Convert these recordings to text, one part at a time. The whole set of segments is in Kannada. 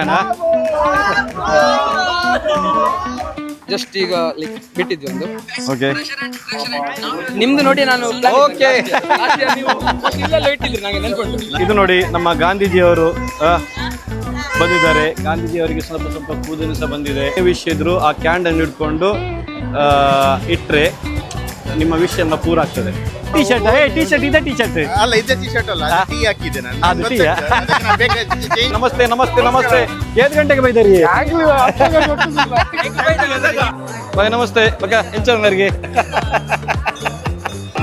ಅಣ್ಣ ಜಸ್ಟ್ ಈಗ ಲೈಕ್ ಬಿಟ್ಟಿದ್ವಿ ಒಂದು. ಓಕೆ ನಿಮ್ದು ನೋಡಿ ನಾನು ಓಕೆ ಇಲ್ಲೆಲ್ಲ ಇಟ್ಟಿದ್ರಿ ನಂಗೆ ನೆನ್ಕೊಂಡು. ಇದು ನೋಡಿ ನಮ್ಮ ಗಾಂಧೀಜಿಯವರು ಬಂದಿದ್ದಾರೆ. ಗಾಂಧೀಜಿಯವರಿಗೆ ಸ್ವಲ್ಪ ಸ್ವಲ್ಪ ಕೂದಲು ಸಹ ಬಂದಿದೆ. ವಿಷ್ ಇದ್ರು ಆ ಕ್ಯಾಂಡಲ್ ಹಿಡ್ಕೊಂಡು ಇಟ್ರೆ ನಿಮ್ಮ ವಿಷಯ ಎಲ್ಲ ಪೂರ ಆಗ್ತದೆ. ಟಿ ಶರ್ಟ್ ಟಿ ಶರ್ಟ್ ಇದೆ ಟಿ ಶರ್ಟ್ ಅಲ್ಲ ಇದೇ ಟಿ ಶರ್ಟ್ ಅಲ್ಲ ಟೀ ಹಾಕಿದ್ದೆ ನಾನು. ಅದು ಟೀ. ನಮಸ್ತೆ ನಮಸ್ತೆ ನಮಸ್ತೆ. 7 ಗಂಟೆಗೆ ಬೈದಾರಿ ಬಾಯ್. ನಮಸ್ತೆ ಬಕ್ಕ ಎಂಚರ್ನರ್ಗೆ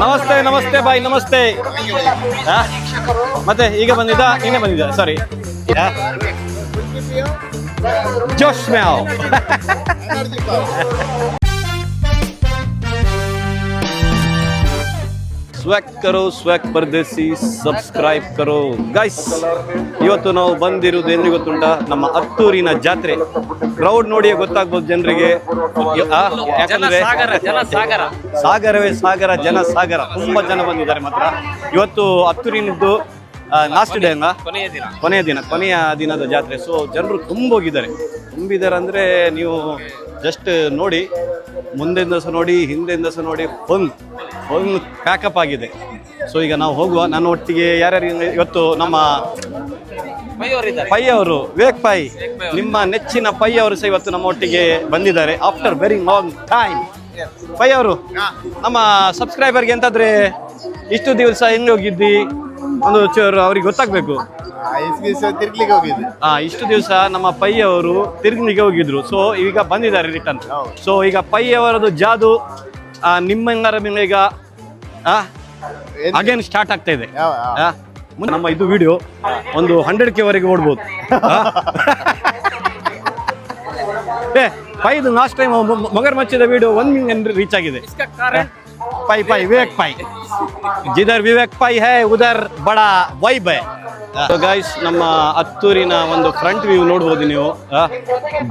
ನಮಸ್ತೆ ನಮಸ್ತೆ ಬಾಯ್ ನಮಸ್ತೆ. ಮತ್ತೆ ಈಗ ಬಂದಿದ್ದ ನೀನೇ ಬಂದಿದ್ದ ಸಾರಿ ಜೋಶ್ ಮ್ಯಾವ್. ಸ್ವೈಕ್ ಕರೋ ಸ್ವೈಕ್ ಪರದೇಸಿ ಸಬ್ಸ್ಕ್ರೈಬ್ ಕರೋ ಗೈಸ್. ಇವತ್ತು ನಾವು ಬಂದಿರುವುದು ಏನು ಗೊತ್ತುಂಟ, ನಮ್ಮ ಹತ್ತೂರಿನ ಜಾತ್ರೆ. ಕ್ರೌಡ್ ನೋಡಿ ಗೊತ್ತಾಗ್ಬೋದು ಜನರಿಗೆ. ಯಾಕಂದ್ರೆ ಸಾಗರವೇ ಸಾಗರ, ಜನ ಸಾಗರ. ತುಂಬಾ ಜನ ಬಂದಿದ್ದಾರೆ ಮಾತ್ರ. ಇವತ್ತು ಹತ್ತೂರಿನದ್ದು ಲಾಸ್ಟ್ ಡೇ ಅಲ್ಲ, ಕೊನೆಯ ದಿನದ ಜಾತ್ರೆ. ಸೊ ಜನರು ತುಂಬಿದ್ದಾರೆ ಅಂದ್ರೆ ನೀವು ಜಸ್ಟ್ ನೋಡಿ, ಮುಂದೆಯಿಂದ ಸಹ ನೋಡಿ, ಹಿಂದೆಯಿಂದ ಸಹ ನೋಡಿ, ಫುಲ್ ಪ್ಯಾಕಪ್ ಆಗಿದೆ. ಸೊ ಈಗ ನಾವು ಹೋಗುವ. ನನ್ನ ಒಟ್ಟಿಗೆ ಯಾರ್ಯಾರು ಇವತ್ತು ನಮ್ಮ ಪೈ ಅವರು, ವಿವೇಕ್ ಪೈ, ನಿಮ್ಮ ನೆಚ್ಚಿನ ಪೈ ಅವರು ಸಹ ಇವತ್ತು ನಮ್ಮ ಒಟ್ಟಿಗೆ ಬಂದಿದ್ದಾರೆ ಆಫ್ಟರ್ ವೆರಿ ಲಾಂಗ್ ಟೈಮ್. ಪೈ ಅವರು, ನಮ್ಮ ಸಬ್ಸ್ಕ್ರೈಬರ್ಗೆ ಎಂತಾದ್ರೆ ಇಷ್ಟು ದಿವಸ ಹೆಂಗೆ ಹೋಗಿದ್ದಿ ಒಂದು ಚೂರು ಅವ್ರಿಗೆ ಗೊತ್ತಾಗ್ಬೇಕು. ಇಷ್ಟು ದಿವಸ ನಮ್ಮ ಪೈ ಅವರು ತಿರುಗ್ಲಿಗೆ ಹೋಗಿದ್ರು. ಸೊ ಈಗ ಬಂದಿದ್ದಾರೆ ರಿಟರ್ನ್. ಸೊ ಈಗ ಪೈ ಅವರದ್ದು ಜಾದು ನಿಮ್ಮೆಲ್ಲರ ಮೇಲೆ ಈಗ ಅಗೇನ್ ಸ್ಟಾರ್ಟ್ ಆಗ್ತಾ ಇದೆ. ನಮ್ಮ ಇದು ವಿಡಿಯೋ ಒಂದು 100K ವರೆಗೆ ಓಡ್ಬೋದು. ಪೈದು ಲಾಸ್ಟ್ ಟೈಮ್ ಮಗರ್ ಮಚ್ಚಿದ ವಿಡಿಯೋ 1 ಮಿಲಿಯನ್ ರೀಚ್ ಆಗಿದೆ. ಪೈ ವಿವೇಕ್ ಪೈ, ಜಿಧರ್ ವಿವೇಕ್ ಪೈ ಹೈ ಉಧರ್ ಬಡಾ ವೈಬ್ ಹೈ. ಗೈಸ್, ನಮ್ಮ ಹತ್ತೂರಿನ ಒಂದು ಫ್ರಂಟ್ ವ್ಯೂ ನೋಡ್ಬೋದು ನೀವು.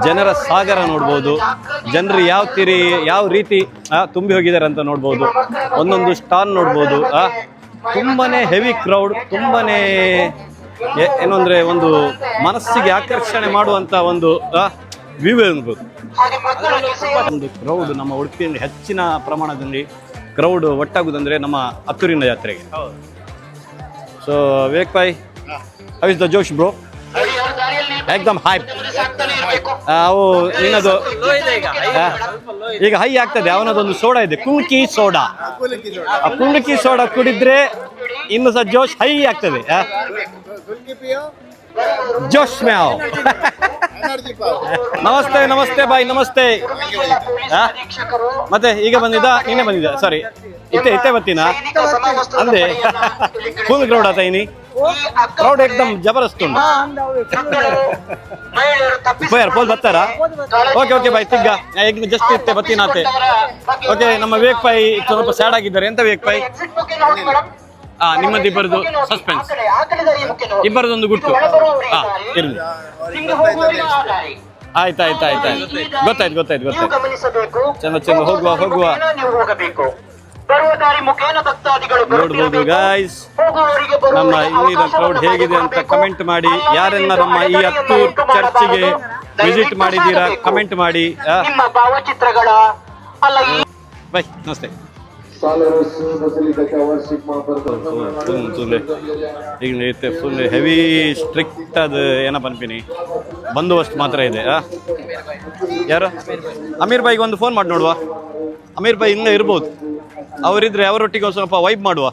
ಜನರ ಸಾಗರ ನೋಡ್ಬೋದು. ಜನರು ಯಾವ ರೀತಿ ತುಂಬಿ ಹೋಗಿದ್ದಾರೆ ಅಂತ ನೋಡ್ಬೋದು. ಒಂದೊಂದು ಸ್ಟಾಲ್ ನೋಡ್ಬೋದು. ತುಂಬಾನೇ ಹೆವಿ ಕ್ರೌಡ್. ತುಂಬಾನೇ ಏನು ಅಂದ್ರೆ ಒಂದು ಮನಸ್ಸಿಗೆ ಆಕರ್ಷಣೆ ಮಾಡುವಂತ ಒಂದು ವ್ಯೂ ಅನ್ಬೋದು. ಒಂದು ಕ್ರೌಡ್ ನಮ್ಮ ಉಡುಪಿಯಲ್ಲಿ ಹೆಚ್ಚಿನ ಪ್ರಮಾಣದಲ್ಲಿ ಕ್ರೌಡ್ ಒಟ್ಟಾಗುದಂದ್ರೆ ನಮ್ಮ ಹತ್ತೂರಿನ ಜಾತ್ರೆಗೆ. ಸೊ ವಿವೇಕ್ ಭಾಯ್, ಹೌ ಇಸ್ ದ ಜೋಶ್ ಬ್ರೋ? ಏಕ್ದಮ್ ಹೈಪ್. ಅವು ನಿನ್ನದು ಈಗ ಹೈ ಆಗ್ತದೆ. ಅವನದೊಂದು ಸೋಡಾ ಇದೆ, ಕುಂಕಿ ಸೋಡಾ. ಆ ಕುಂಕಿ ಸೋಡಾ ಕುಡಿದ್ರೆ ಇನ್ನು ಸಹ ಜೋಶ್ ಹೈ ಆಗ್ತದೆ. ಜೋಶ್ ಮ್ಯಾವ್. ನಮಸ್ತೆ ನಮಸ್ತೆ ಬಾಯ್ ನಮಸ್ತೆ. ಮತ್ತೆ ಈಗ ಬಂದಿದ್ದ ನೀನೇ ಬಂದಿದ್ದ ಸಾರಿ ಇತ್ತೆ ಬತ್ತೀನ ಅಂದೆ. ಫುಲ್ ಕ್ರೌಡ್ ಆತ ಇನಿ ಕ್ರೌಡ್ ಏಕ್ದಮ್ ಜಬರ್ದಸ್ತ್ ಉಂಟು. ಪೋಲ್ ಬರ್ತಾರ? ಓಕೆ ಬಾಯ್ ತಿಗ್ಗ ಜಸ್ಟ್ ಇತ್ತೆ ಬತ್ತೀನಾತೆ. ಓಕೆ, ನಮ್ಮ ವಿವೇಕ್ ಪೈ ಸ್ವಲ್ಪ ಸ್ಯಾಡ್ ಆಗಿದ್ದಾರೆ. ಎಂತ ವಿವೇಕ್ ಪೈ? ನಿಮ್ಮದು ಇಬ್ಬರದು ಸಸ್ಪೆನ್ಸ್, ಇಬ್ಬರದೊಂದು ಗುಟ್ಟು. ಇರಲಿ, ಆಯ್ತಾಯ್ತು ಗೊತ್ತಾಯ್ತು. ಚಂದ ಹೋಗುವ. ನೋಡ್ಬೋದು ಗಾಯ್ಸ್, ನಮ್ಮ ಇಲ್ಲಿನ ಕ್ರೌಡ್ ಹೇಗಿದೆ ಅಂತ ಕಮೆಂಟ್ ಮಾಡಿ. ಯಾರೆಲ್ಲ ನಮ್ಮ ಈ ಹತ್ತೂರ್ ಚರ್ಚಿಗೆ ವಿಸಿಟ್ ಮಾಡಿದ್ದೀರಾ ಕಮೆಂಟ್ ಮಾಡಿ. ಬೈ, ನಮಸ್ತೆ. ಈಗ ಫುಲ್ ಹೆವಿ ಸ್ಟ್ರಿಕ್ಟ್ ಅದು ಏನಪ್ಪ ಅನ್ಪಿನಿ, ಬಂದೋಬಸ್ತ್ ಮಾತ್ರ ಇದೆ. ಯಾರು? ಅಮೀರ್ ಬಾಯಿಗೆ ಒಂದು ಫೋನ್ ಮಾಡಿ ನೋಡುವ. ಅಮೀರ್ ಬಾಯಿ ಇಲ್ಲೇ ಇರ್ಬೋದು. ಅವರಿದ್ರೆ ಅವರೊಟ್ಟಿಗೆ ಒಂದು ಸ್ವಲ್ಪ ವೈಬ್ ಮಾಡುವ.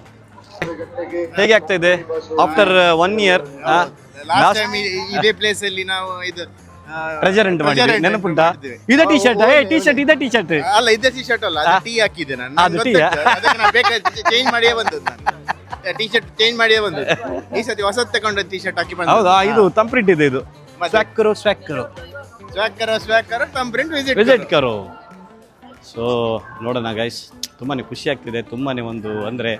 ಹೇಗೆ ಆಗ್ತಾ ಇದೆ ಆಫ್ಟರ್ 1 year? ಇದೇ ಪ್ಲೇಸ್ ಅಲ್ಲಿ ನಾವು ಇದು ಪ್ರೆಸೆಂಟ್ ಮಾಡಿದ್ವಿ, ನೆನಪುಂಟಾ? ಇದೇ ಟಿ ಶರ್ಟ್ ಅಲ್ಲ ಇದೇ ಟಿ ಶರ್ಟ್ ಅಲ್ಲ ಟೀ ಹಾಕಿದ್ದೆ ನಾನು. ಚೇಂಜ್ ಮಾಡಿಯೇ ಬಂದದ್ದು ನಾನು. ಟಿ ಶರ್ಟ್ ಚೇಂಜ್ ಮಾಡಿಯೇ ಬಂದದ್ದು. ಈ ಸತಿ ಹೊಸದ್ ತಗೊಂಡು ಟಿ ಶರ್ಟ್ ಹಾಕಿ ಬಂದ. ಹೌದಾ? ಇದು ತಂಪ್ರಿಂಟ್ ಇದೆ. ಇದು ಸ್ವ್ಯಾಕ್ ಕರೋ ತಂಪ್ರಿಂಟ್ ವಿಸಿಟ್ ಕರೋ. ಸೊ ನೋಡೋಣ ಗೈಸ್, ತುಂಬಾನೇ ಖುಷಿ ಆಗ್ತಿದೆ. ತುಂಬಾನೇ ಒಂದು ಅಂದ್ರೆ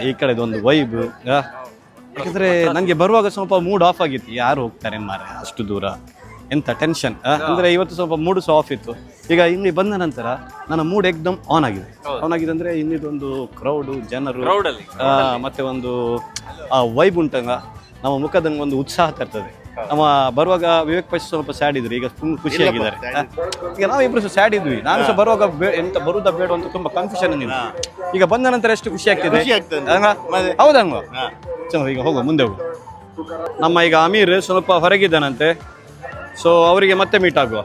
ಈ ಕಡೆದು ಒಂದು ವೈಬ್. ಯಾಕಂದ್ರೆ ನನಗೆ ಬರುವಾಗ ಸ್ವಲ್ಪ ಮೂಡ್ ಆಫ್ ಆಗಿತ್ತು. ಯಾರು ಹೋಗ್ತಾರೆ ಮಾರೆ ಅಷ್ಟು ದೂರ, ಎಂತ ಟೆನ್ಷನ್. ಅಂದ್ರೆ ಇವತ್ತು ಸ್ವಲ್ಪ ಮೂಡ್ ಸಹ ಆಫ್ ಇತ್ತು. ಈಗ ಇಲ್ಲಿ ಬಂದ ನಂತರ ನನ್ನ ಮೂಡ್ ಏಕ್ದಮ್ ಆನ್ ಆಗಿದೆ ಅಂದ್ರೆ ಇನ್ನಿದೊಂದು ಕ್ರೌಡು, ಜನರು, ಮತ್ತೆ ಒಂದು ವೈಬ್ ಉಂಟಂಗ ನಮ್ಮ ಮುಖದಂಗೆ ಒಂದು ಉತ್ಸಾಹ ತರ್ತದೆ. ನಮ್ಮ ಬರುವಾಗ ವಿವೇಕ್ ಪೈ ಸ್ವಲ್ಪ ಸ್ಯಾಡ್ ಇದ್ರು, ಈಗ ಫುಲ್ ಖುಷಿಯಾಗಿದ್ದಾರೆ. ಈಗ ನಾವಿಬ್ರು ಸಹ ಸ್ಯಾಡ್ ಇದ್ವಿ, ನಾನು ಸಹ ಬರುವಾಗ ಎಂತ ಬರುದಾ ಬೇಡ ಅಂತ ತುಂಬಾ ಕನ್ಫ್ಯೂಷನ್ ನಿಂತು, ಈಗ ಬಂದ ನಂತರ ಎಷ್ಟು ಖುಷಿ ಆಗ್ತಿದೆ. ಹೌದಂಗ ಚಲೋ, ಈಗ ಹೋಗು ಮುಂದೆ ಹೋಗು. ನಮ್ಮ ಈಗ ಅಮೀರ್ ಸ್ವಲ್ಪ ಹೊರಗಿದ್ದಾನಂತೆ, ಸೊ ಅವರಿಗೆ ಮತ್ತೆ ಮೀಟ್ ಆಗುವ.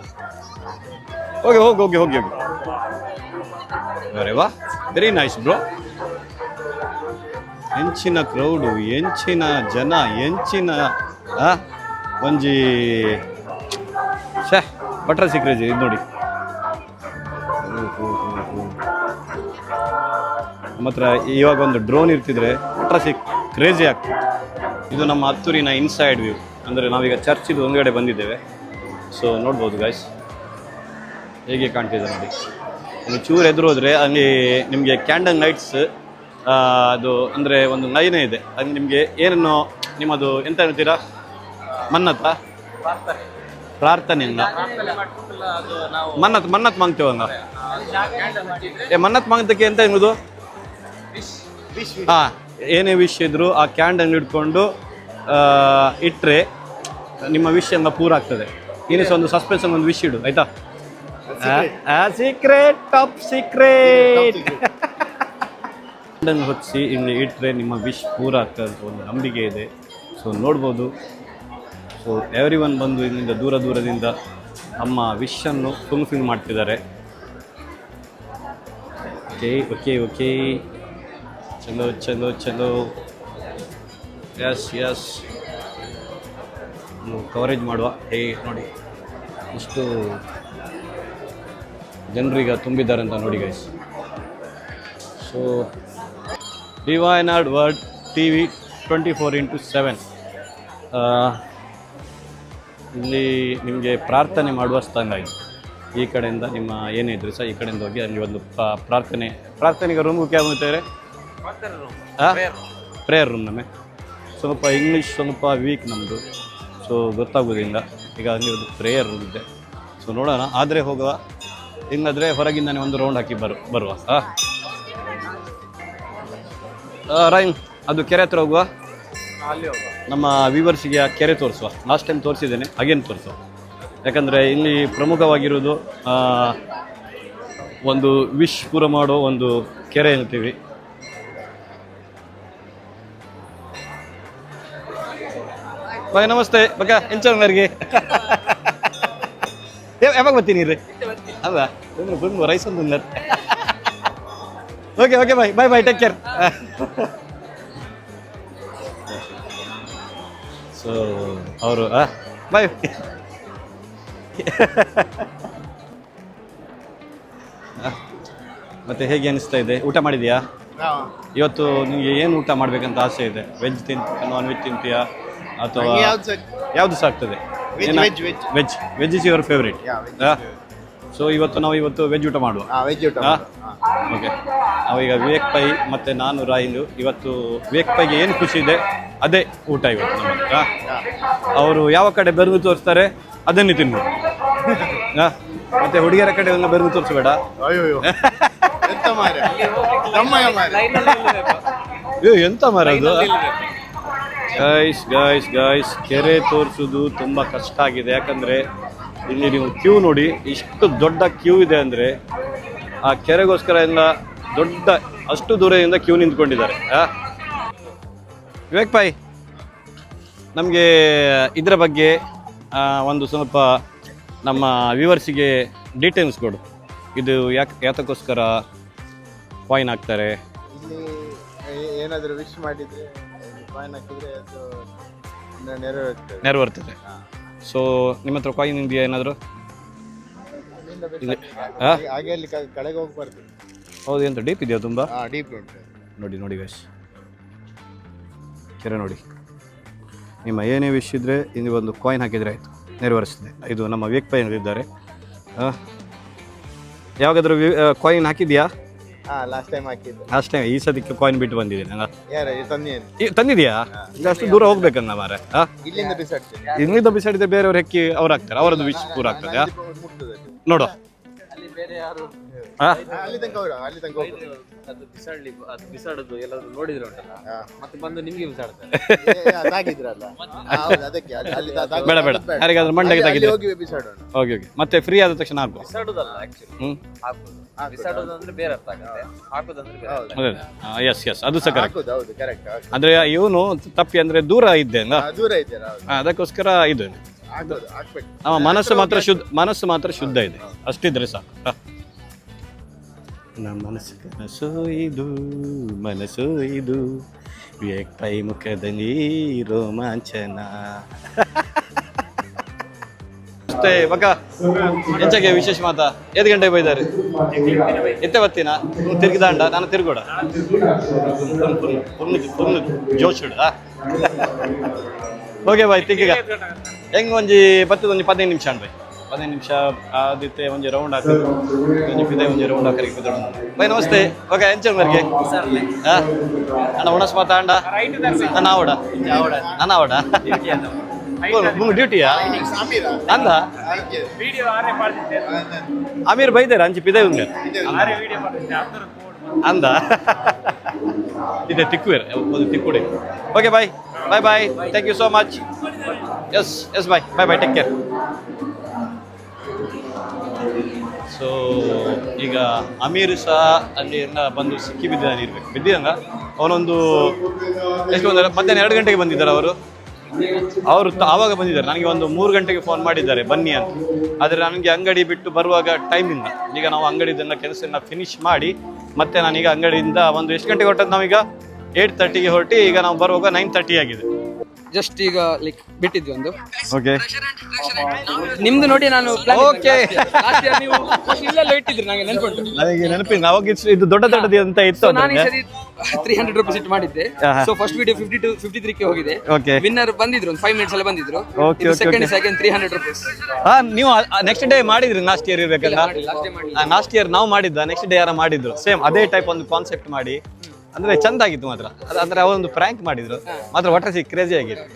ಹೋಗಿ ಹೋಗಿ ಹೋಗಿ ಹೋಗಿ ಹೋಗಿ. ಅರೆ ವಾ, ವೆರಿ ನೈಸ್ ಬ್ರೋ. ಎಂಚಿನ ಕ್ರೌಡು, ಎಂಚಿನ ಜನ, ಎಂಚಿನ ಒಂಜಿ ಶೇ ಬಟ್ರ ಸಿಕ್ರೇಜಿ ಇದು ನೋಡಿ. ನಮ್ಮ ಹತ್ರ ಇವಾಗ ಒಂದು ಡ್ರೋನ್ ಇರ್ತಿದ್ರೆ ಬಟ್ರ ಕ್ರೇಜಿ ಆಗ್ತದೆ. ಇದು ನಮ್ಮ ಹತ್ತೂರಿನ ಇನ್ಸೈಡ್ ವ್ಯೂ, ಅಂದರೆ ನಾವೀಗ ಚರ್ಚಿದು ಒಂದುಗಡೆ ಬಂದಿದ್ದೇವೆ. ಸೊ ನೋಡ್ಬೋದು ಗೈಸ್ ಹೇಗೆ ಕಾಣ್ತಿದೆ ನೋಡಿ. ಒಂದು ಚೂರು ಎದುರು ಹೋದರೆ ಅಲ್ಲಿ ನಿಮಗೆ ಕ್ಯಾಂಡಲ್ ಲೈಟ್ಸ್, ಅದು ಅಂದರೆ ಒಂದು ಲೈನೇ ಇದೆ, ಅದು ನಿಮಗೆ ಏನನ್ನು ನಿಮ್ಮದು ಎಂತ ಹೇಳ್ತೀರಾ, ಮನ್ನತ್ತ ಪ್ರಾರ್ಥನೆಯಿಂದ ಮನ್ನತ್ ಮಾಂಗ್ತೇವಂಗ. ಮನ್ನತ್ ಮಾಂಗದಕ್ಕೆ ಎಂತ ಎನ್ನುವುದು, ಹಾಂ ಏನೇ ವಿಶ್ ಇದ್ರು ಆ ಕ್ಯಾಂಡಲ್ ಹಿಡ್ಕೊಂಡು ಇಟ್ಟರೆ ನಿಮ್ಮ ವಿಶ್ ಎಲ್ಲ ಪೂರ ಆಗ್ತದೆ. ಏನೇ ಸಹ ಒಂದು ಸಸ್ಪೆನ್ಸ್ ಒಂದು ವಿಶ್ ಇಡು ಆಯ್ತಾ. ಸೀಕ್ರೆಟ್ ಟಾಪ್ ಸೀಕ್ರೆಟ್ ಹೊತ್ತಿಸಿ ಇಲ್ಲಿ ಇಟ್ಟರೆ ನಿಮ್ಮ ವಿಶ್ ಪೂರ ಆಗ್ತದೆ ಅಂತ ಒಂದು ನಂಬಿಕೆ ಇದೆ. ಸೊ ನೋಡ್ಬೋದು. ಸೊ ಎವ್ರಿ ಒನ್ ಬಂದು ಇಲ್ಲಿಂದ ದೂರ ದೂರದಿಂದ ನಮ್ಮ ವಿಶನ್ನು ಫುಲ್ಫಿಲ್ ಮಾಡ್ತಿದ್ದಾರೆ. ಓಕೆ ಓಕೆ ಓಕೆ, ಚಲೋ ಚಲೋ ಚಲೋ, ಎಸ್ ಎಸ್, ಕವರೇಜ್ ಮಾಡುವ. ನೋಡಿ ಇಷ್ಟು ಜನರೀಗ ತುಂಬಿದ್ದಾರೆ ಅಂತ ನೋಡಿ guys. So divine world TV 24x7 ಇಲ್ಲಿ ನಿಮಗೆ ಪ್ರಾರ್ಥನೆ ಮಾಡುವ ಸ್ಥಳ ಇದು. ಈ ಕಡೆಯಿಂದ ನಿಮ್ಮ ಏನೇ ಇದ್ರು ಸಹ ಈ ಕಡೆಯಿಂದ ಹೋಗಿ ಅಲ್ಲಿ ಒಂದು ಪ್ರಾರ್ಥನೆಗೆ ರೂಮ್ ಹೋಗ್ತಾರೆ. ಪ್ರೇಯರ್ ರೂಮ್ ನಮಗೆ ಸ್ವಲ್ಪ ಇಂಗ್ಲೀಷ್ ಸ್ವಲ್ಪ ವೀಕ್ ನಮ್ಮದು, ಸೊ ಗೊತ್ತಾಗೋದಿಲ್ಲ. ಈಗ ಅಲ್ಲಿ ಒಂದು ಪ್ರೇಯರ್ ರೂಮ್ ಇದೆ. ಸೊ ನೋಡೋಣ, ಆದರೆ ಹೋಗುವ, ಇಲ್ಲಾದರೆ ಹೊರಗಿಂದನೇ ಒಂದು ರೌಂಡ್ ಹಾಕಿ ಬರುವ. ರೈನ್ ಅದು ಕೆರೆ ಹತ್ರ ಹೋಗುವ, ನಮ್ಮ ವ್ಯೂವರ್ಸಿಗೆ ಆ ಕೆರೆ ತೋರಿಸುವ. ಲಾಸ್ಟ್ ಟೈಮ್ ತೋರಿಸಿದ್ದೇನೆ, ಅಗೇನ್ ತೋರಿಸುವ. ಯಾಕಂದರೆ ಇಲ್ಲಿ ಪ್ರಮುಖವಾಗಿರುವುದು ಒಂದು ವಿಶ್ ಪೂರ ಮಾಡೋ ಒಂದು ಕೆರೆ ಹೇಳ್ತೀವಿ. ಬಾಯ್ ನಮಸ್ತೆ ಬಕ್ಕ ಎಂಚರ್ಗೆ ಯಾವಾಗ ಬರ್ತೀನಿ ರೀ ಅಲ್ಲ ಬಂದು ರೈಸ್ ಒಂದು okay okay bye bye bye take care. So ಅವರು ಬಾಯ್. ಮತ್ತೆ ಹೇಗೆ ಅನಿಸ್ತಾ ಇದೆ? ಊಟ ಮಾಡಿದ್ಯಾ ಇವತ್ತು? ನಿಮಗೆ ಏನು ಊಟ ಮಾಡಬೇಕಂತ ಆಸೆ ಇದೆ? ವೆಜ್ ತಿಂತೀಯ, ನಾನ್ ವೆಜ್ ತಿಂತೀಯಾ, ಅಥವಾ ಯಾವುದು ಸಹ ಆಗ್ತದೆ? Veg is your favourite. So ನಾವು ಇವತ್ತು ವೆಜ್ ಊಟ ಮಾಡುವ. ಓಕೆ, ನಾವೀಗ ವಿವೇಕ್ ಪೈ ಮತ್ತು ನಾನು ರಾಯಿಂದು ಇವತ್ತು ವಿವೇಕ್ ಪೈಗೆ ಏನು ಖುಷಿ ಇದೆ ಅದೇ ಊಟ ಇವತ್ತು ನಮ್ಮ ಹತ್ರ. ಅವರು ಯಾವ ಕಡೆ ಬೆರಗು ತೋರಿಸ್ತಾರೆ ಅದನ್ನೇ ತಿನ್ಬೋದು. ಮತ್ತೆ ಹುಡುಗಿಯರ ಕಡೆ ಎಲ್ಲ ಬೆರಗು ತೋರಿಸಬೇಡ. ಎಂತ ಮಾರದು? ಗೈಸ್ ಕೆರೆ ತೋರಿಸೋದು ತುಂಬ ಕಷ್ಟ ಆಗಿದೆ. ಯಾಕಂದರೆ ಇಲ್ಲಿ ನೀವು ಕ್ಯೂ ನೋಡಿ, ಇಷ್ಟು ದೊಡ್ಡ ಕ್ಯೂ ಇದೆ ಅಂದರೆ ಆ ಕೆರೆಗೋಸ್ಕರ ಎಲ್ಲ ದೊಡ್ಡ ಅಷ್ಟು ದೂರದಿಂದ ಕ್ಯೂ ನಿಂತ್ಕೊಂಡಿದ್ದಾರೆ. ವಿವೇಕ್ ಪೈ, ನಮಗೆ ಇದರ ಬಗ್ಗೆ ಒಂದು ಸ್ವಲ್ಪ ನಮ್ಮ ವ್ಯೂವರ್ಸಿಗೆ ಡೀಟೇಲ್ಸ್ ಕೊಡು. ಇದು ಯಾತಕ್ಕೋಸ್ಕರ ಕಾಯಿನ್ ಹಾಕ್ತಾರೆ? ಇಲ್ಲಿ ಏನಾದರೂ ವಿಶ್ ಮಾಡಿದರೆ ಕಾಯಿನ್ ಹಾಕಿದರೆ ಅದು ನೆರವೇರ್ತದೆ. ಸೊ ನಿಮ್ಮ ಹತ್ರ ಕಾಯಿನ್ ಇದೆಯಾ ಏನಾದರೂ? ಹಾಗೆ ಅಲ್ಲಿ ಕೆಳಗೆ ಹೋಗ್ಬಾರ್ದು. ಹೌದು, ಎಂತ ಡೀಪ್ ಇದೆಯಾ? ತುಂಬ ಡೀಪ್ ಉಂಟು. ನೋಡಿ ಗೈಸ್, ಕೆರೆ ನೋಡಿ. ನಿಮ್ಮ ಏನೇ ವಿಶ್ ಇದ್ದರೆ ಇಲ್ಲಿ ಒಂದು ಕಾಯಿನ್ ಹಾಕಿದರೆ ಆಯಿತು, ನೆರವೇರಿಸ್ತದೆ. ಇದು ನಮ್ಮ ವಿವೇಕ್ ಪೈ ಇದ್ದಾರೆ. ಯಾವಾಗಾದರೂ ಕಾಯಿನ್ ಹಾಕಿದ್ಯಾ? ಲಾಸ್ಟ್ ಟೈಮ್ ಹಾಕಿದ್ದು. ಲಾಸ್ಟ್ ಟೈಮ್, ಈ ಸದ್ಯಕ್ಕೆ ಕಾಯಿನ್ ಬಿಟ್ಟು ಬಂದಿದ್ದೀನಿ. ತಂದಿದ್ಯಾ? ಅಷ್ಟು ದೂರ ಹೋಗ್ಬೇಕಲ್ಲ ಮಾರೆ. ಇಲ್ಲಿಂದ ಬಿಸಾಡಿದ್ರೆ ಬೇರೆಯವ್ರು ಹೆಕ್ಕಿ ಅವ್ರು ಹಾಕ್ತಾರೆ, ಅವರದ್ದು ವಿಶ್ ಪೂರ ಆಗ್ತದೆ. ನೋಡು ಅಲ್ಲಿ ತನಕ ಹೋಗುವ, ಅಲ್ಲಿ ತನಕ ಹೋಗುವ. ಅದು ಬಿಸಾಡೋದು ಎಲ್ಲಾದ್ರೂ ನೋಡಿದ್ರೆ ಉಂಟಲ್ಲ ಮತ್ತೆ ಬಂದು ನಿಮ್ಗೆ ಬಿಸಾಡ್ತಾರೆ. ಅದಾಗಿದ್ರಲ್ಲ ಹೌದು, ಅದಕ್ಕೆ ಬೇಡ ಬೇಡ, ಯಾರಿಗಾದ್ರೂ ಮಂಡೆಗೆ ತೆಗೆದು ಹೋಗಿ ಬಿಸಾಡೋಣ. Okay okay. ಮತ್ತೆ ಫ್ರೀ ಆದ ತಕ್ಷಣ ಹಾಕುವ. ಬಿಸಾಡೋದಲ್ಲ ಆಕ್ಚುಲಿ, ಹಾಕೋದು. ಬಿಸಾಡೋದು ಅಂದ್ರೆ ಬೇರೆ ಅರ್ಥ ಆಗುತ್ತೆ, ಹಾಕೋದಂದ್ರೆ ಬೇರೆ ಅರ್ಥ ಅದೇ ಎಸ್ ಎಸ್, ಅದು ಸಹ ಕರೆಕ್ಟ್. ಹಾಕೋದು, ಹೌದು ಕರೆಕ್ಟ್. ಅಂದ್ರೆ ಇವನು ತಪ್ಪಿ ಅಂದ್ರೆ ದೂರ ಇದ್ದೆ ಅಲ್ಲ, ದೂರ ಇದ್ದೀರಾ? ಅದಕ್ಕೋಸ್ಕರ ಇದು ಹಾಕೋದು, ಹಾಕ್ಬೇಕು. ಮನಸ್ಸು ಮಾತ್ರ ಶುದ್ಧ ಇದೆ, ಅಷ್ಟಿದ್ರೆ ಸಾಕು. ನಮ್ಮ ಮನಸ್ಸು ಇದು ಮನಸ್ಸು ಇದು ಪೈ ಮುಖದಲ್ಲಿ ರೋಮಾಂಚನ. ಅಷ್ಟೇ ಬಕ ಹೆಚ್ಚಾಗೆ ವಿಶೇಷ ಮಾತಾ. 5 ಗಂಟೆಗೆ ಬೈದಾರೆ ಎತ್ತೆ ಬತ್ತಿನ ತಿರುಗಿದಾಂಡ ನಾನು ತಿರುಗೋಡ ಜೋಶುಡ. ಓಕೆ ಬಾಯ್ ತಿರ್ಗಿಗ ಹೆಂಗ್ ಒಂಜಿ ಬತ್ತದೊಂದು 15 ನಿಮಿಷ ಅನ್ಬೈ. 15 ನಿಮಿಷ ಆದಿತ್ತೆ ಒಂಜಿ ರೌಂಡ್ ಹಾಕೋದು, ಒಂಜಿ ರೌಂಡ್ ಹಾಕಲಿಕ್ಕೆ ಬೈ. ನಮಸ್ತೆ. ಓಕೆ ಎಂಚನ್ ಮರ್ಗೆ ಅಣ್ಣ ಉಣಸ್ ಮಾತಾ ಅಂಡ ನನ್ನ ಆವಡ ನನ್ನ ಆವಡ ಡ್ಯೂಟಿಯಾ ಅಂದ ಅಮೀರ್ ಬೈದಾರ ಅಂಚಿ ಪಿದೆ ಉಂಗ ಅಂದ ಇದೆ ತಿಕ್ಕುವೇರ್ ಒಂದು ತಿಕ್ಕುಡೆ. Okay bye bye bye, thank you so much. Yes yes bye bye bye, take care. So ಈಗ ಅಮೀರ್ ಸಹ ಅಲ್ಲಿ ಎಲ್ಲ ಬಂದು ಸಿಕ್ಕಿ ಬಿದ್ದಾನೆ ಇರ್ಬೇಕು, ಬಿದ್ದಿದಂಗ ಅವನೊಂದು ಎಷ್ಟು ಬಂದರೆ ಮಧ್ಯಾಹ್ನ 2 ಗಂಟೆಗೆ ಬಂದಿದ್ದಾರೆ ಅವರು ಆವಾಗ ಬಂದಿದ್ದಾರೆ. ನನಗೆ ಒಂದು 3 ಗಂಟೆಗೆ ಫೋನ್ ಮಾಡಿದ್ದಾರೆ ಬನ್ನಿ ಅಂತ. ಆದರೆ ನನಗೆ ಅಂಗಡಿ ಬಿಟ್ಟು ಬರುವಾಗ ಟೈಮ್ ಇಲ್ಲ. ಈಗ ನಾವು ಅಂಗಡಿದನ್ನು ಕೆಲಸ ಫಿನಿಶ್ ಮಾಡಿ ಮತ್ತೆ ನಾನೀಗ ಅಂಗಡಿಯಿಂದ ಒಂದು ಎಷ್ಟು ಗಂಟೆಗೆ ಹೊರಟದ್ದು ನಾವೀಗ 8:30ಗೆ ಹೊರಟಿ, ಈಗ ನಾವು ಬರುವಾಗ 9:30 ಆಗಿದೆ. ಜಸ್ಟ್ ಈಗ ಲೈಕ್ ಬಿಟ್ಟಿದ್ವಿ ಒಂದು. ಓಕೆ ನಿಮ್ದು ನೋಡಿ ನಾನು Okay. ನೀವು ಇಲ್ಲೆಲ್ಲ ಇಟ್ಟಿದ್ರಿ, ನಂಗೆ ನೆನ್ಪುಂಟು. ನನಗೆ ನೆನಪಿಲ್ಲ ಅವಾಗ ಇದು ದೊಡ್ಡ ದೊಡ್ಡದು ಅಂತ ಇತ್ತು. ನಾನು ಈ ಸರಿ 300 ರೂಪೀಸ್ ಇಟ್ಟು ಮಾಡಿದ್ದೆ. ಸೊ ಫಸ್ಟ್ ವಿಡಿಯೋ 53ಕ್ಕೆ ಹೋಗಿದೆ. ಓಕೆ ವಿನ್ನರ್ ಬಂದಿದ್ರು, ಒಂದು 5 ಮಿನಿಟ್ಸ್ ಅಲ್ಲಿ ಬಂದಿದ್ರು. Okay, okay, second okay. Second 300 rupees. ನೀವು ನೆಕ್ಸ್ಟ್ ಡೇ ಮಾಡಿದ್ರಿ ಲಾಸ್ಟ್ ಇಯರ್ ಇರ್ಬೇಕಲ್ಲ. ಲಾಸ್ಟ್ ಇಯರ್ ನಾವು ಮಾಡಿದ್ದ, ನೆಕ್ಸ್ಟ್ ಡೇ ಯಾರ ಮಾಡಿದ್ರು ಸೇಮ್ ಅದೇ ಟೈಪ್ ಒಂದು ಕಾನ್ಸೆಪ್ಟ್ ಮಾಡಿ, ಅಂದ್ರೆ ಚಂದ ಆಗಿತ್ತು ಮಾತ್ರ. ಅಂದ್ರೆ ಅವರೊಂದು ಪ್ರ್ಯಾಂಕ್ ಮಾಡಿದ್ರು ಮಾತ್ರ, ಒಟ್ಟಾರೆ ಕ್ರೇಜಿ ಆಗಿತ್ತು.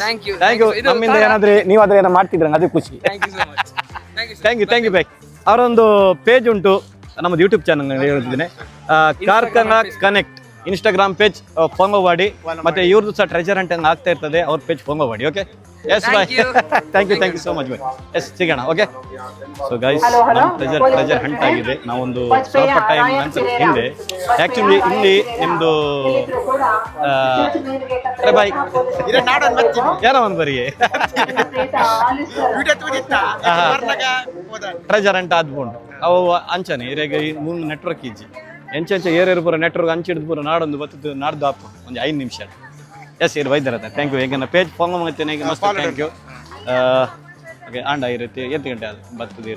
Thank you. Thank you. ನಮ್ಮಿಂದ ಏನಾದ್ರೆ ನೀವು ಅದ್ರ ಏನೋ ಮಾಡ್ತಿದ್ರ ಅದೇ ಖುಷಿ. Thank you so much. Thank you bye. ಅವರೊಂದು ಪೇಜ್ ಉಂಟು ನಮ್ಮದು ಯೂಟ್ಯೂಬ್ ಚಾನಲ್ ಹೇಳ್ತಿದ್ದೇನೆ, Karkala connect Instagram page follow ಮಾಡಿ. ಮತ್ತೆ ಇವ್ರದ್ದು ಸಹ ಟ್ರೆಜರ್ ಹಂಟ್ ಆಗ್ತಾ ಇರ್ತದೆ, ಅವ್ರ ಪೇಜ್ ಫಾಲೋ ಮಾಡಿ. Okay yes bye, thank you so much bye. Yes ಸಿಗೋಣ. ಓಕೆ ಸೊ ಗೈಸ್, ನಮ್ಮ ಟ್ರೆಜರ್ ಹಂಟ್ ಆಗಿದೆ. ನಾವೊಂದು ಸ್ವಲ್ಪ ಟೈಮ್ ನಂತರ ಹಿಂದೆ ಆ್ಯಕ್ಚುಲಿ ಇಲ್ಲಿ ನಿಮ್ಮದು ಬಾಯ್ ಯಾರೋ ಒಂದು ಬರಿಗೆ ಟ್ರೆಜರ್ ಹಂಟ್ ಆದ್ಕೊಂಡು ಅವು ಅಂಚನೆ ಇರಾಗ 3 ನೆಟ್ವರ್ಕ್ ಇಜ್ಜಿ ಎಂಚೆ ಏರೇರು ಪೂರ ನೆಟ್ವರ್ಕ್ ಅಂಚಿಡ್ದು ಪೂರ ನಾಡೊಂದು ಬರ್ತದ್ದು ನಾಡ್ದು ಆಪು ಒಂದು 5 ನಿಮಿಷ. ಎಸ್ ಇರು ಬೈದರ ಥ್ಯಾಂಕ್ ಯು. ಹೇಗೆ ಪೇಜ್ ಫಾಲೋ ಮಾಡ್ತೇನೆ ಈಗ ಮಸ್ತ್ ಥ್ಯಾಂಕ್ ಯು. ಓಕೆ ಆಂಡ ಇರುತ್ತೆ 8 ಗಂಟೆ ಅದು ಬರ್ತದೆ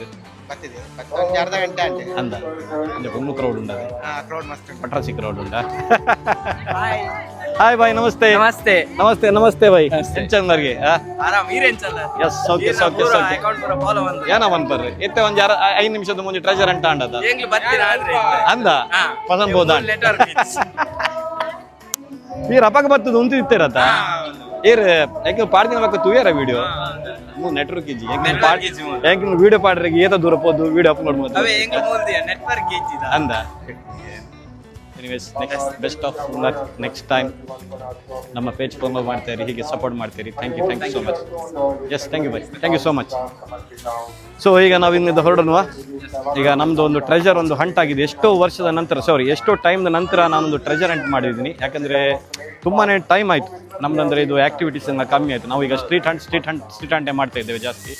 ಅರ್ಧ ಗಂಟೆ ಅಂದ ಅಂದ್ರೆ ಫುಲ್ ಕ್ರೌಡ್ ಉಂಟು, ಪಟ್ರಾಸಿ ಕ್ರೌಡ್ ಉಂಟಾ. ಹಾಯ್ ಬಾಯ್, ನಮಸ್ತೆ ನಮಸ್ತೆ ನಮಸ್ತೆ ನಮಸ್ತೆ ಬಾಯ್. ಎಂಚಂದರ್ಗೆ ಆರಾಮ್ ಈರೆಂಚಲ್ಲ. ಎಸ್ ಸೌಖ್ಯ ಸೌಖ್ಯ ಸೌಖ್ಯ ಏನೋ ಬಂದ್ಬರ್ರಿ ಎತ್ತೆ ಒಂದು 5 ನಿಮಿಷದ ಮುಂಚೆ ಟ್ರೆಜರ್ ಅಂಟ ಅಂಡದ ಅಂದ ಪಸಂದ್ ಬೋದ ಈ ರಪಕ ಬರ್ತದ ಉಂಟು ಇತ್ತೇರತ್ತ ಏರ್ ಯಾಕೆ ಪಾಡ್ದಿನ ಪಕ್ಕ ತುಯ್ಯಾರ ವಿಡಿಯೋ ನೆಟ್ವರ್ಕ್ ಇಜ್ಜಿ ಯಾಕೆ ವಿಡಿಯೋ ಪಾಡ್ರೆ ಏತ ದೂರ ಹೋದು ವಿಡಿಯೋ ಅಪ್ಲೋಡ್ ಮಾಡ್ತೀವಿ ಅಂದ. Anyways next best of luck next time. ನಮ್ಮ ಪೇಜ್ ಫಾಲೋ ಮಾಡ್ತೀರಿ, ಹೀಗೆ ಸಪೋರ್ಟ್ ಮಾಡ್ತೀರಿ. Thank you so much. Yes thank you bye, thank you so much. So ಈಗ ನಾವು ಇನ್ನಿಂದ ಹೊರಡೋಣ. ಈಗ ನಮ್ಮದು ಒಂದು ಟ್ರೆಜರ್ ಒಂದು ಹಂಟ್ ಆಗಿದೆ. ಎಷ್ಟೋ ವರ್ಷದ ನಂತರ ಎಷ್ಟೋ ಟೈಮ್ದ ನಂತರ ನಾನೊಂದು ಟ್ರೆಜರ್ ಹಂಟ್ ಮಾಡಿದ್ದೀನಿ. ಯಾಕಂದರೆ ತುಂಬಾ ಟೈಮ್ ಆಯಿತು ನಮ್ದಂದರೆ ಇದು ಆ್ಯಕ್ಟಿವಿಟೀಸ್ ಎಲ್ಲ ಕಮ್ಮಿ ಆಯಿತು. ನಾವು ಈಗ ಸ್ಟ್ರೀಟ್ ಹಂಟೇ ಮಾಡ್ತಾ ಇದ್ದೇವೆ ಜಾಸ್ತಿ.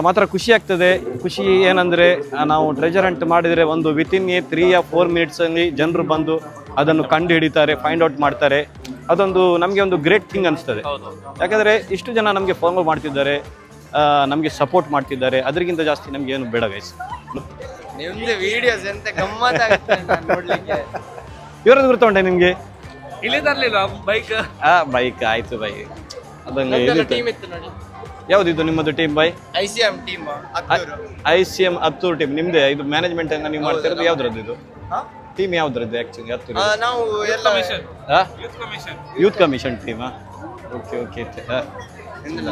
ಮಾತ್ರ ಖುಷಿ ಆಗ್ತದೆ. ಖುಷಿ ಏನಂದರೆ ನಾವು ಟ್ರೆಜರ್ ಹಂಟ್ ಮಾಡಿದರೆ ಒಂದು ವಿತಿನ್ 3 or 4 ಮಿನಿಟ್ಸಲ್ಲಿ ಜನರು ಬಂದು ಅದನ್ನು ಕಂಡು ಹಿಡಿತಾರೆ, ಫೈಂಡ್ ಔಟ್ ಮಾಡ್ತಾರೆ. ಅದೊಂದು ನಮಗೆ ಒಂದು ಗ್ರೇಟ್ ಥಿಂಗ್ ಅನಿಸ್ತದೆ. ಯಾಕಂದರೆ ಇಷ್ಟು ಜನ ನಮಗೆ ಫಾಲೋ ಮಾಡ್ತಿದ್ದಾರೆ, ನಮಗೆ ಸಪೋರ್ಟ್ ಮಾಡ್ತಿದ್ದಾರೆ. ಅದಕ್ಕಿಂತ ಜಾಸ್ತಿ ನಮ್ಗೆ ಏನು ಬೇಡ ಗೈಸ್. ನಿಮ್ದು ವಿಡಿಯೋಸ್ ಎಂತ ಗಮ್ಮತ್ತಾಗುತ್ತೆ ನೋಡ್ಲಿಕ್ಕೆ. ಇವರದ್ದು ಗುರ್ತುಂಟೆ ನಿಮಗೆ? ಇಲ್ಲಿ ತರಲಿಲ್ಲ ಬೈಕ್. ಬೈಕ್ ಆಯ್ತು ಬೈ, ಅದಂಗೆ ಟೀಮ್ ಇತ್ತು ನೋಡಿ. ಯಾವ್ದಿದ್ದು ನಿಮ್ಮದು ಟೀಮ್ ಬೈ? ICM team. ICM Hatturu team ನಿಮ್ದೇ? ಇದು ಮ್ಯಾನೇಜ್ಮೆಂಟ್ ಅನ್ನ ನೀವು ಮಾಡ್ತಿರೋದು ಯಾವ್ದ್ರದ್ದು? ಇದು ಟೀಮ್ ಯಾವ್ದ್ರದ್ದು ಆಕ್ಚುಲಿ ಹತ್ತೂರು? ನಾವು ಎಲ್ಲ ಯೂತ್ ಕಮಿಷನ್ ಟೀಮಾ? Okay okay.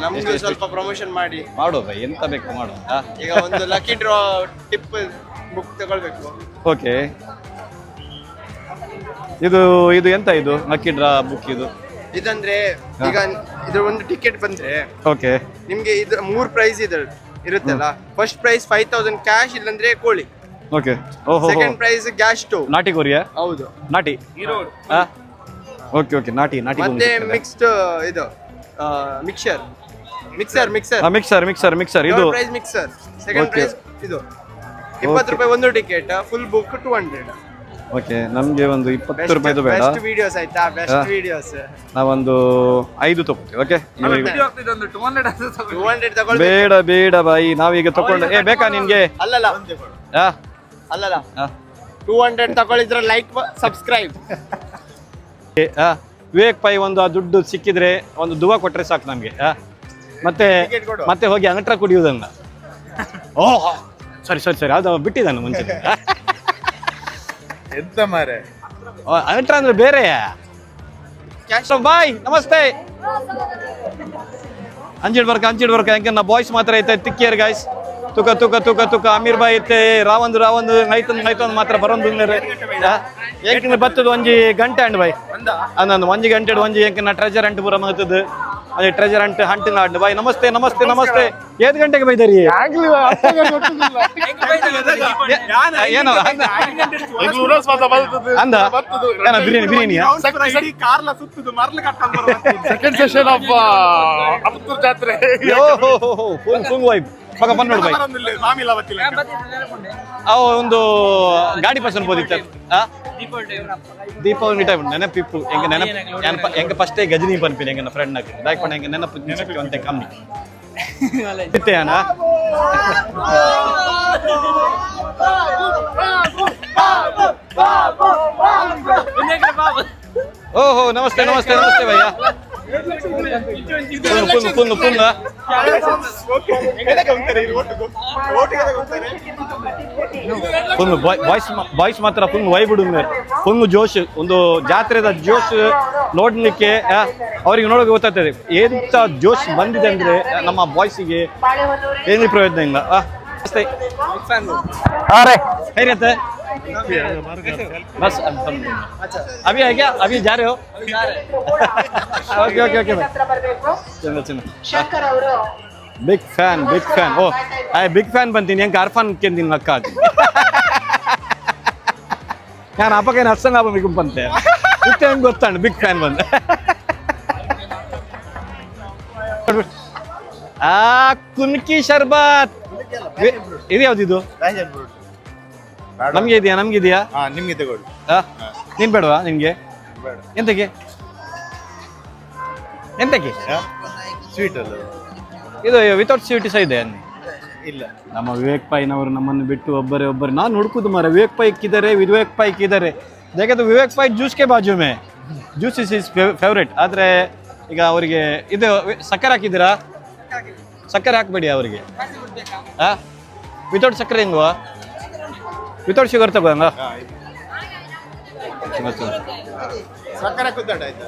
ನಮ್ಗೆ ಸ್ವಲ್ಪ ಪ್ರಮೋಷನ್ ಮಾಡಿ ಮಾಡೋ ಬೈ, ಎಂತ ಬೇಕು ಮಾಡೋ. ಈಗ ಒಂದು ಲಕ್ಕಿ ಡ್ರಾ ಟಿಪ್ ಬುಕ್ ತಗೊಳ್ಬೇಕು. ಓಕೆ, ಇದು ಇದು ಎಂತ ಇದು ಲಕ್ಕಿ ಡ್ರಾ ಬುಕ್ ಇದು? ಇದಂದ್ರೆ ಈಗ ಇದ್ರ ಒಂದು ಟಿಕೆಟ್ ಬಂದ್ರೆ ಓಕೆ ನಿಮ್ಗೆ ಇದು 3 ಪ್ರೈಸ್ ಇರುತ್ತಲ್ಲ. ಫಸ್ಟ್ ಪ್ರೈಸ್ 5000 ಕ್ಯಾಶ್, ಇಲ್ಲಂದ್ರೆ ಕೋಳಿ. ಓಕೆ. ಓಹೋ, ಸೆಕೆಂಡ್ ಪ್ರೈಸ್ ಗ್ಯಾಸ್ ಸ್ಟೋವ್. ನಾಟಿ ಕೋರಿಯಾ? ಹೌದು. ನಾಟಿ. ಓಕೆ ಓಕೆ, ನಾಟಿ ನಾಟಿ. ಮತ್ತೆ ಮಿಕ್ಸ್ಡ್ ಇದು ಮಿಕ್ಸರ್ ಇದು price mixer. Second Okay. Price ಇದು 20 ರೂಪಾಯಿ ಒಂದು ಟಿಕೆಟ್, ಫುಲ್ ಬುಕ್ 200. ಓಕೆ, ನಮ್ಗೆ ಒಂದು 20 ರೂಪಾಯಿದು ಬೇಡ. ಬೆಸ್ಟ್ ವಿಡಿಯೋಸ್ ಆಯ್ತಾ? ಬೆಸ್ಟ್ ವಿಡಿಯೋಸ್ ನಾವೊಂದು 5 ತಗೋತೀವಿ. ಓಕೆ, ವಿಡಿಯೋ ಆಗ್ತಿದೆ ಒಂದು 200 ಅದು ತಗೊಳ್ಳಿ. 200 ತಗೊಳ್ಳಿ. ಬೇಡ ಬೇಡ ಬಾಯಿ, ನಾವೀಗ ತಗೊಂಡು ಬೇಕಾ ನಿನ್ಗೆ? ಅಲ್ಲಲ್ಲ ಆ? 200 ತಗೊಳ್ಳಿದ್ರೆ ಲೈಕ್ ಸಬ್ಸ್ಕ್ರೈಬ್. ಆ, ವಿವೇಕ್ ಪೈ ಒಂದು ಆ ದುಡ್ಡು ಸಿಕ್ಕಿದ್ರೆ ಒಂದು ದುವಾ ಕೊಟ್ರೆ ಸಾಕು ನಮ್ಗೆ. ಮತ್ತೆ Ticket ಕೊಡು. ಮತ್ತೆ ಹೋಗಿ ಅಂಗಟ್ರ ಕುಡಿಯುವುದನ್ನ. ಓಹ್ ಸರಿ ಅದು ಬಿಟ್ಟಿದ್ದಾನು ಮುಂಚೆ. ಎಂತ ಮಾರೆ, ಅಂಗಟ್ರ ಅಂದ್ರೆ ಬೇರೆ. ಬಾಯ್ ನಮಸ್ತೆ. ಅಂಜಿಡ್ ಬರ್ಕ ಹೆಂಗ ಬಾಯ್ಸ್ ಮಾತ್ರ ಐತೆ ತಿಕ್ಕಿಯರ್ ಗಾಯ್ಸ್. ತುಕ ಅಮೀರ್ ಬಾಯ್ ಐತೆ ರಾವಂದು ನೈತೊಂದು ಮಾತ್ರ ಬರೋದು ಎಂಕಿನ ಬತ್ತದ ಒಂಜಿ ಗಂಟೆ ಅಂಡ್ ಬಾಯ್ ಅಂದ್ ಒಂಜಿ ಗಂಟೆ ಒಂಜಿ ಎಂಕಿನ ಟ್ರೆಜರ್ ಅಂಟ್ ಪೂರ ಮತ್ತದ ಅದೇ ಟ್ರೆಜರ್ ಅಂಟ್ ಹಂಟಿನ ಆಡ್ ಬಾಯ್. ನಮಸ್ತೆ 7 ಗಂಟೆಗೆ ಬೈದಾರಿ ಏನೋ ಅಂದ ಏನ ಬಿರಿಯಾನಿಯಾ? ಸೆಕೆಂಡ್ ಸೆಷನ್ ಆಫ್ ಅಪತ್ತೂರ್ ಜಾತ್ರೆ. ಫುಂಗ್ ವೈಬ್ ಪಕ್ಕ ಬಂದ್ ನೋಡು ಬಾಯ್. ಅವು ಒಂದು ಗಾಡಿ ಪರ್ಸನ್ ಬೋದಿತ್ತು. ದೀಪಾವಳಿ ಟೈಮ್ ನೆನಪಿಪ್ಪು ಎಂಗ ಫಸ್ಟ್ ಗಜನಿ ಪನ್ಪಿನ ಎಂಗ ಫ್ರೆಂಡ್ ನಾಕು ದಾಯ್ಕೊಂಡು ಎಂಗ ನೆನಪು ಅಂತೆ ಕಮ್ಮಿ ಇತ್ತೆ ಅಣ್ಣ. ಓಹೋ ನಮಸ್ತೆ ಭಯ್ಯ. ಪುಂಗ್ ಬಾಯ್ಸ್ ಮಾತ್ರ ಫುಲ್ ವೈಬಿಡು ಫುಲ್ ಜೋಶ್. ಒಂದು ಜಾತ್ರೆದ ಜೋಶ್ ನೋಡ್ಲಿಕ್ಕೆ ಅವ್ರಿಗೆ ನೋಡೋಕೆ ಗೊತ್ತಾಗ್ತದೆ ಎಂತ ಜೋಶ್ ಬಂದಿದೆ ಅಂದ್ರೆ ನಮ್ಮ ಬಾಯ್ಸಿಗೆ ಏನು ಪ್ರಯೋಜನ ಇಲ್ಲ. अरे खैरियत है बस अभी है क्या? अभी जा रहे हो? ओके चलो बिग फैन ओ बिग फैन ಬಂತೀನಿ ಹೆಂಗೆ ಅರ್ಫಾನ್ ಕೆಂದಿನ ಅಕ್ಕ ನಾನು ಅಪ್ಪಗೆ ಹಸ್ಸಂಗ మీకు ಬಂತೆ ಇತ್ತೆ ಹೆಂಗೆ ಗೊತ್ತಾಂಡು ಬಿಗ್ ಫ್ಯಾನ್ ಬಂದ. ಕುನ್ಕಿ ಶರ್ಬತ್ ಇದು ಯಾವ್ದಿದು? ನಮ್ಗೆ ಇದೆಯಾ? ನಿಮ್ಗೆ ತಗೊಳ್ಳಿ. ನೀನ್ ಬೇಡವಾ? ನಿನ್ಗೆ ಎಂತಕ್ಕೆ ಸ್ವೀಟ್ ಅಲ್ಲ ಇದು ವಿತೌಟ್ ಸ್ವೀಟ್ ಸಹ ಇದೆ. ಇಲ್ಲ, ನಮ್ಮ ವಿವೇಕ್ ಪೈನವರು ನಮ್ಮನ್ನು ಬಿಟ್ಟು ಒಬ್ಬರೇ ನಾನು ಹುಡುಕುದು ಮಾರ. ವಿವೇಕ್ ಪೈ ಕಿದ್ದಾರೆ ಯಾಕಂದ್ರೆ ವಿವೇಕ್ ಪೈ ಜ್ಯೂಸ್ ಕೆ ಬಾಜು May juice is is favourite. ಆದರೆ ಈಗ ಅವರಿಗೆ ಇದು ಸಕ್ಕರೆ ಹಾಕಿದ್ದೀರಾ? ಸಕ್ಕರೆ ಹಾಕ್ಬೇಡಿ ಅವರಿಗೆ. ವಿತೌಟ್ ಸಕ್ಕರೆ ಹೆಂಗುವ? ವಿತೌಟ್ ಶುಗರ್ ತಗೋಂಗ ಸಕ್ಕರೆ ಕುದ್ದಾಡ ಆಯ್ತಾ?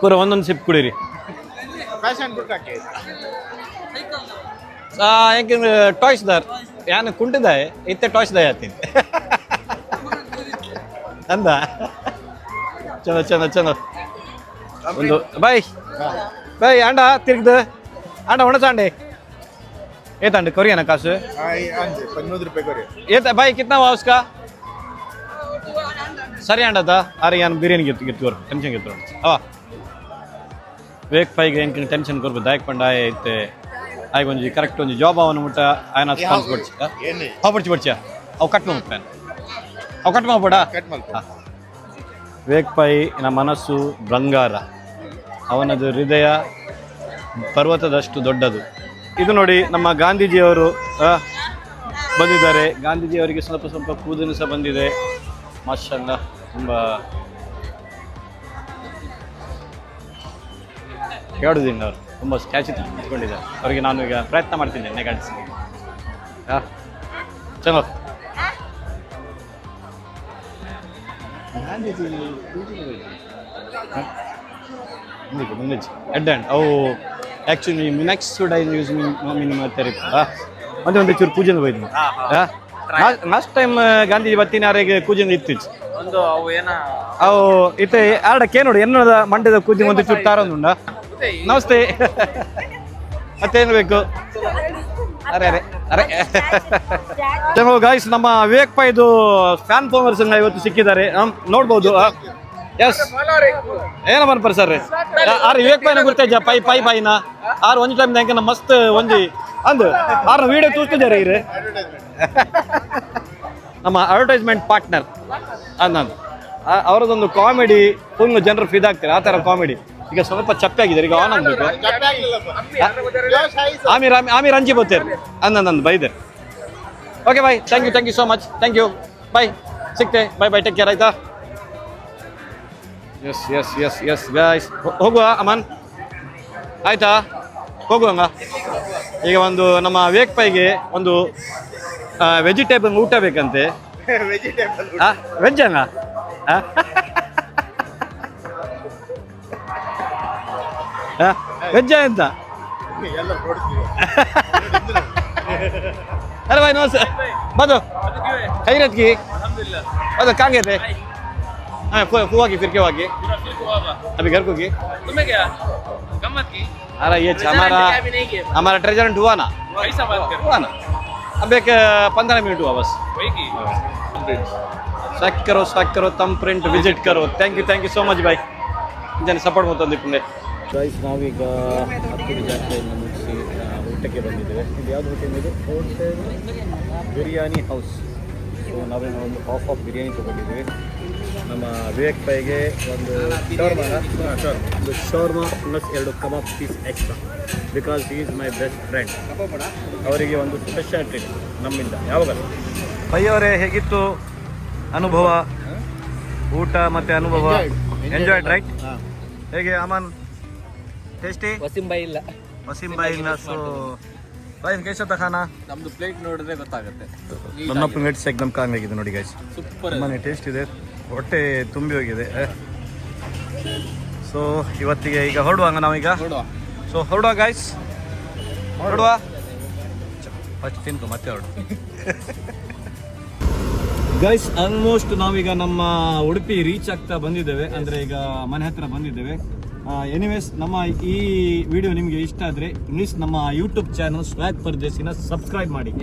ಪೂರ ಒಂದೊಂದು ಸಿಪ್ ಕುಡೀರಿ. ಫ್ಯಾಷನ್ ಬುಕ್ ಹಾಕಿ ಯಾಕೆಂದ್ರೆ ಟಾಯ್ಸ್ ದಾರ್ ಯಾನು ಕುಂಟಿದಾಯ್ ಇತ್ತೆ ಟಾಯ್ಸ್ ದಾಯ್ ಆತೀನಿ ಅಂದ. ಚಂದ ಒಂದು ಬಾಯ್ ಆಂಡ ತಿರ್ಗ್ದು ಆಂಡ ಒಣಚಾಂಡೆ ಏತಂಡು ಕೊರಿಯನ ಕಾಸು 15 ರೂಪಾಯಿ ಕೊರಿ. ಏತ ಬಾಯ್ ಕಿತ್ನಾ हुआ उसका? ಸರಿ ಆಂಡದ ಅರೆ ಯಾನು ಬಿರಿಯಾನಿ ಗಿತ್ತು ಟೆನ್ಷನ್ ಗಿತ್ತು ಅವ ವೇಕ್ ಪೈಗೆ ಹೆಂಗೆ ಟೆನ್ಷನ್ ಕೊರ್ಬು ದಾಯಕ್ ಪಂಡ ಐತೆ ಆಯ್ಗ ಒಂಜಿ ಕರೆಕ್ಟ್ ಒಂಜಿ ಜಾಬ್ ಅವನು ಮುಟ್ಟ ಆಯ್ನ ಸ್ಪಾನ್ಸ್ ಕೊಡ್ಸಿ ಅವು ಬಡ್ಚಿ ಅವು ಕಟ್ ಮಾಡ್ಬಿಟ್ಟಾನೆ ಅವು ಕಟ್ ಮಾಡ್ಬೇಡ. ವೇಕ್ ಪೈ ನ ಮನಸ್ಸು ಬಂಗಾರ, ಅವನದು ಹೃದಯ ಪರ್ವತದಷ್ಟು ದೊಡ್ಡದು. ಇದು ನೋಡಿ ನಮ್ಮ ಗಾಂಧೀಜಿಯವರು ಬಂದಿದ್ದಾರೆ. ಗಾಂಧೀಜಿಯವರಿಗೆ ಸ್ವಲ್ಪ ಕೂದಲು ಸಹ ಬಂದಿದೆ. ಮಾಷಲ್ಲ ತುಂಬ ಹೇಳೋದಿಲ್ಲ. ಅವರು ತುಂಬ ಸ್ಟ್ಯಾಚು ಇಟ್ಕೊಂಡಿದ್ದಾರೆ. ಅವರಿಗೆ ನಾನು ಈಗ ಪ್ರಯತ್ನ ಮಾಡ್ತಿದ್ದೇನೆ ಕಾಣಿಸಿ. ಚಲೋ ಗಾಂಧೀಜಿ ಮುಂದಿಗೆ ಎಡ್ ಹ್ಯಾಂಡ್ ಅವು actually next should I use minimum therapy ಒಂದೇ ಚೂರು ಪೂಜೆಗೆ ಹೋಯ್ತು ಲಾಸ್ಟ್ ಟೈಮ್ ಗಾಂಧೀಜಿ ಬತ್ತಿನಾರಿಗೆ ಕೂಜೆಂಗ್ ಇತ್ತೀಚು ಒಂದು ಅವು ಏನ ಅವು ಇತ್ತೆ ಆಡಕ್ಕೆ ನೋಡಿ ಎನ್ನದ ಮಂಡ್ಯದ ಕೂಜೆಂಗ್ ಒಂದು ಚೂರು ತಾರೊಂದುಂಡ ನಮಸ್ತೆ ಮತ್ತೇನು ಬೇಕು ಅರೆ ಅರೆ ಅರೆ ಚಲೋ ಗಾಯ್ಸ್ ನಮ್ಮ ವಿವೇಕ್ ಪೈದು ಫ್ಯಾನ್ ಫಾಲೋವರ್ಸ್ ಇವತ್ತು ಸಿಕ್ಕಿದ್ದಾರೆ ನೋಡ್ಬೋದು ಎಸ್ ಏನ ಬರ್ತಾರೆ ಸರ್ ಆರು ವಿವೇಕ್ ಪೈನ ಗುರ್ತೇಜ ಪೈ ಪೈನ ಆರು ಒಂದು ಟೈಮ್ ಹೆಂಗೆ ಮಸ್ತ್ ಒಂಜಿ ಅಂದು ಆರು ವಿಡಿಯೋ ತೋರಿಸ್ತಿದ್ದಾರೆ ಇರು ನಮ್ಮ ಅಡ್ವರ್ಟೈಸ್ಮೆಂಟ್ ಪಾರ್ಟ್ನರ್ ಅನ್ನೋದು ಅವರದೊಂದು ಕಾಮಿಡಿ ಫುಲ್ ಜನರು ಫಿದಾಗ್ತಾರೆ ಆ ಥರ ಕಾಮಿಡಿ ಈಗ ಸ್ವಲ್ಪ ಚಪ್ಪೆ ಆಗಿದ್ದಾರೆ ಈಗ ಆನ್ ಆಗ್ಬೇಕು ಆಮೀರ್ ಅಂಜಿ ಬೋತೇರ್ ಅನ್ನಂದು ಬೈದೆ okay bye thank you so much thank you bye ಸಿಗ್ತೆ ಬಾಯ್ ಟೇಕ್ ಕೇರ್ ಆಯ್ತಾ ಎಸ್ ಗಾಯ್ಸ್ ಹೋಗುವ ಅಮನ್ ಆಯ್ತಾ ಹೋಗುವಂಗ ಈಗ ಒಂದು ನಮ್ಮ ವಿವೇಕ್ ಪೈಗೆ ಒಂದು ವೆಜಿಟೇಬಲ್ ಊಟ ಬೇಕಂತೆ ವೆಜ್ ಹಂಗ ವೆಜ್ಜ ಅಂತ अरे भाई नमस्ते बतो खैरियत की बतो कहाँ गए थे हाँ फुआ की फिर क्यों आ गए अभी घर को गए तुम्हें क्या गम्मत की अरे ये हमारा ट्रेजरेंट हुआ ना पैसा बात कर हुआ ना अब एक 15 मिनट हुआ बस वही की स्वैग करो तम प्रिंट विजिट करो थैंक यू सो मच भाई जन सपोर्ट होता दिपुंगे ಗೈಸ್ ನಾವೀಗ ಹತ್ತೂರು ಜಾತ್ರೆಯನ್ನು ಮುಗಿಸಿ ಊಟಕ್ಕೆ ಬಂದಿದ್ದೇವೆ ಇದು ಯಾವುದು ಹೋಟೆಲ್ ಇದು ಹೋಟೆಲ್ ಬಿರಿಯಾನಿ ಹೌಸ್ ಸೊ ನಾವೀಗ ಒಂದು ಆಫ್ ಬಿರಿಯಾನಿ ತೊಗೊಂಡಿದ್ದೀವಿ ನಮ್ಮ ವಿವೇಕ್ ಪೈಗೆ ಒಂದು shawarma plus 2 kebab piece extra because he is my best friend ಅವರಿಗೆ ಒಂದು ಸ್ಪೆಷಲ್ ಟ್ರೀಟ್ ನಮ್ಮಿಂದ ಯಾವಾಗ ಪೈಯವರೇ ಹೇಗಿತ್ತು ಅನುಭವ ಊಟ ಮತ್ತು ಅನುಭವ ಎಂಜಾಯ್ಡ್ ರೈಟ್ ಹೇಗೆ ಅಮನ್ ಟೇಸ್ಟಿ ವಸೀಂ ಬಾಯಿ ಇಲ್ಲ ಸೊ ಗೈಸ್ कैसा था खाना ನಮ್ದು ಪ್ಲೇಟ್ ನೋಡಿದ್ರೆ ಗೊತ್ತಾಗುತ್ತೆ ನನ್ನ ಪ್ಲೇಟ್ಸ್ एकदम ಕಾಂಗ್ ಆಗಿದೆ ನೋಡಿ ಗೈಸ್ ಸೂಪರ್ ತುಂಬಾನೇ ಟೇಸ್ಟ್ ಇದೆ ಹೊಟ್ಟೆ ತುಂಬಿ ಹೋಗಿದೆ ಸೊ ಇವತ್ತಿಗೆ ಈಗ ಹೊರಡುವಂಗ ನಾವೀಗ ಸೊ ಹೊರಡುವ ಗೈಸ್ ಹೊರಡುವ ಫಸ್ಟ್ ತಿನ್ಕೊ ಮತ್ತೆ ಹೊರಡು ಗೈಸ್ ಆಲ್ಮೋಸ್ಟ್ ನಾವೀಗ ನಮ್ಮ ಉಡುಪಿ ರೀಚ್ ಆಗ್ತಾ ಬಂದಿದ್ದೇವೆ ಅಂದರೆ ಈಗ ಮನೆ ಹತ್ರ ಬಂದಿದ್ದೇವೆ ಎನಿವೇಸ್ ನಮ್ಮ ಈ ವಿಡಿಯೋ ನಿಮಗೆ ಇಷ್ಟ ಆದರೆ ಪ್ಲೀಸ್ ನಮ್ಮ ಯೂಟ್ಯೂಬ್ ಚಾನಲ್ ಸ್ವೈಗ್ ಪರ್ದೇಸಿನ ಸಬ್ಸ್ಕ್ರೈಬ್ ಮಾಡಿ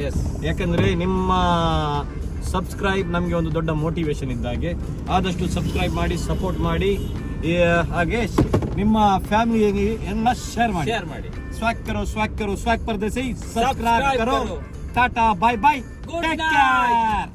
ಯಾಕಂದರೆ ನಿಮ್ಮ ಸಬ್ಸ್ಕ್ರೈಬ್ ನಮಗೆ ಒಂದು ದೊಡ್ಡ ಮೋಟಿವೇಶನ್ ಇದ್ದಾಗೆ ಆದಷ್ಟು ಸಬ್ಸ್ಕ್ರೈಬ್ ಮಾಡಿ ಸಪೋರ್ಟ್ ಮಾಡಿ ಹಾಗೆ ನಿಮ್ಮ ಫ್ಯಾಮಿಲಿ ಎಲ್ಲ ಶೇರ್ ಮಾಡಿ ಸ್ವೈಗ್ ಪರ್ದೇಸಿ ಸಬ್ಸ್ಕ್ರೈಬ್ ಕರೋ ಟಾಟಾ ಬಾಯ್ ಟೇಕ್ ಕೇರ್